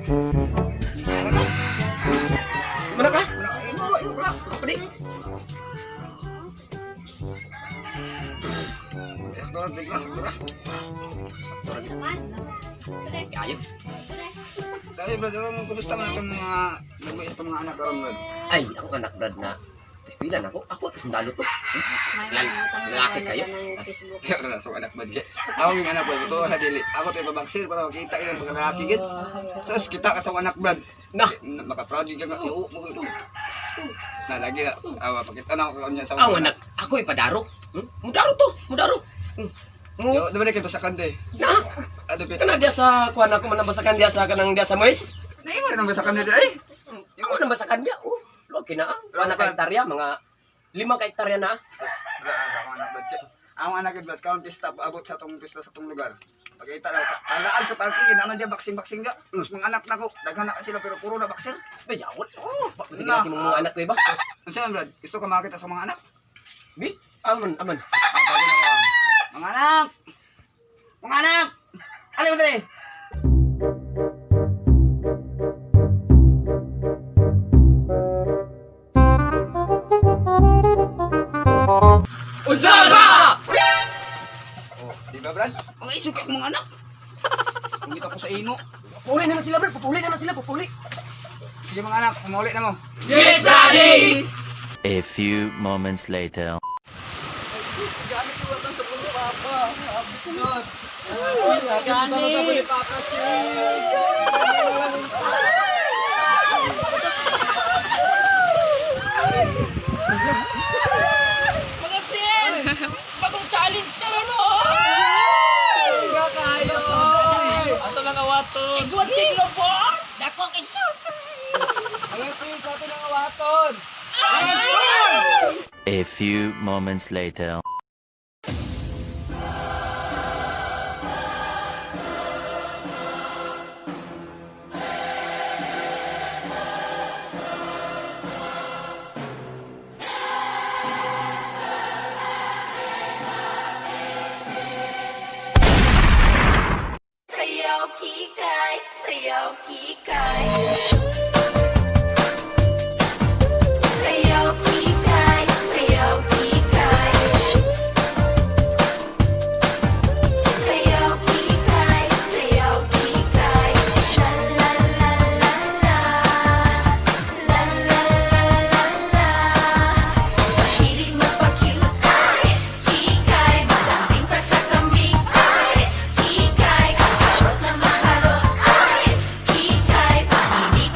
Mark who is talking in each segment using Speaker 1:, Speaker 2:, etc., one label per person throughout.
Speaker 1: Mana ka?
Speaker 2: Wala.
Speaker 1: Apa di?
Speaker 2: Sekolah tignan.
Speaker 1: Sakto lagi.
Speaker 3: Pwede.
Speaker 1: Kayo.
Speaker 2: Dahil Brad, kumusta man itong mga nagbuit itong mga anak karon Brad?
Speaker 1: Ay, ako anak Brad na pispilan ako. Ako sundalo to. Lalaki kayo.
Speaker 2: Kaya ka na sa anak Brad. Ako yung anak Brad, ito hadili. Ako tayo babaksir para makita ilang pagkalaki gid. Sus, kita ka sa anak Brad.
Speaker 1: Nah,
Speaker 2: Maka-proud yung nga iyo mo ito. Na lagi na, pakita na ako niya sa
Speaker 1: ang anak, ako ipadaro. Mudaro to, mudaro.
Speaker 2: Yo, diba na kito sa kande?
Speaker 1: Na,
Speaker 2: Ano bit?
Speaker 1: kana dia sa kuan ako manabasakan dia sa kanang dia sa mois.
Speaker 2: Naingon na sa kande ay.
Speaker 1: Ako nabasakan dia. Oh, loki na. Kuan ka hektarya, mga 5 ka hektarya na.
Speaker 2: Ang anak Brad, karon pista paabot sa tong pista sa tong lugar. Pagkita daw, alaan sa parking, naman dia baksing-baksing ga. Mga anak nako, daghan na sila pero puro na bakser.
Speaker 1: Bayawot. Oh, sige na si mga anak ko ba?
Speaker 2: Unsa man Brad? Gusto ka makita sa mga anak?
Speaker 1: Bi, aman, aman.
Speaker 2: Mga anak! Mga anak! Ano mo dali?
Speaker 1: Unsa ba?
Speaker 2: Oh, di ba Brad? Mga isukat mga anak. Kumita ko sa imo.
Speaker 1: Pupuli na sila, bro. Pupuli na sila, pupuli.
Speaker 2: Sige mga anak, kumuli na mo.
Speaker 1: Yes, Daddy!
Speaker 4: A few moments later.
Speaker 2: Gamit ko ito sa puno, Papa. Diyos.
Speaker 1: Gani!
Speaker 5: Mga sis! Bagong challenge ka na no! Nga kayo! Ato lang awaton! Iguan kilo po! Dako kito! Mga sis, ato lang awaton!
Speaker 4: A few moments later.
Speaker 6: Sayaw kikay, sayaw kikay. Sayaw kikay, sayaw kikay. Sayaw kikay, sayaw kikay. La la la la la. La la la la la. Mahilig mapag-cute ay kikay. Malambing pa sa kambing ay kikay. Harot na maharot ay kikay. Paninig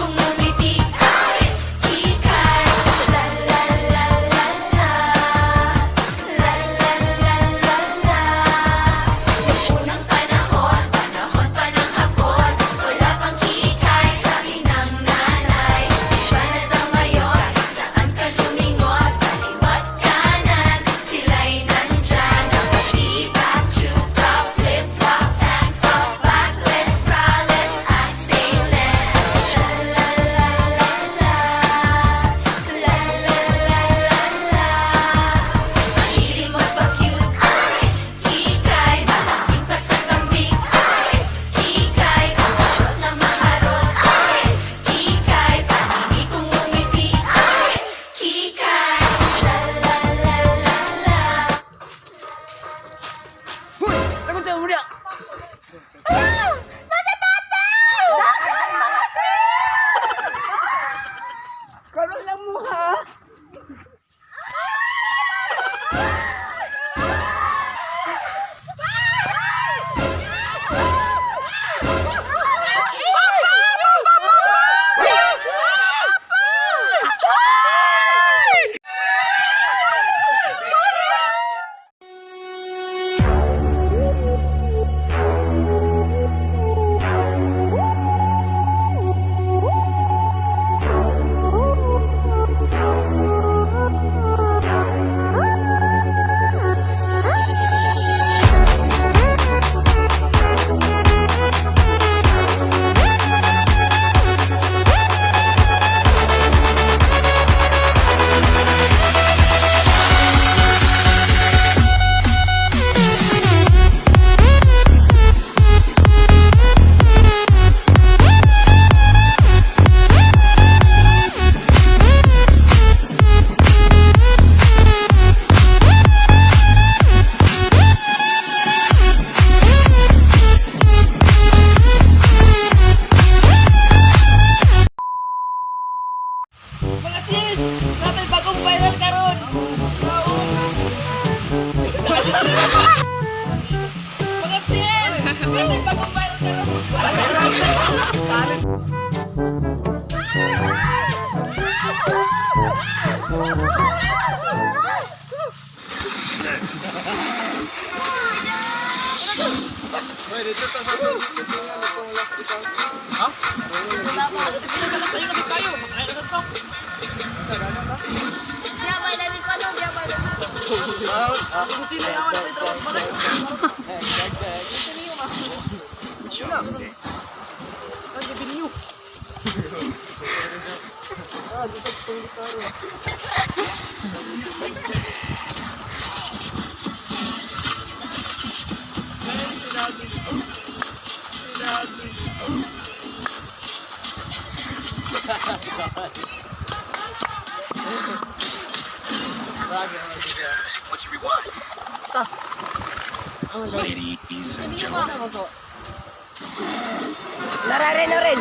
Speaker 5: Narare na rin.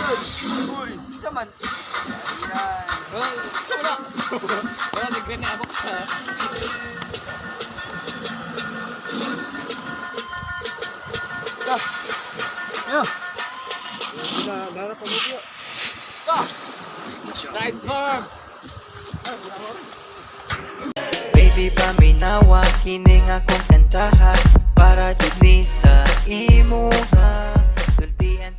Speaker 2: Uy, saman.
Speaker 5: Wala, nag-green na abok ka. Transform!
Speaker 3: Baby, paminawa, kining akong kantaha para jud ni sa imuha. Sultian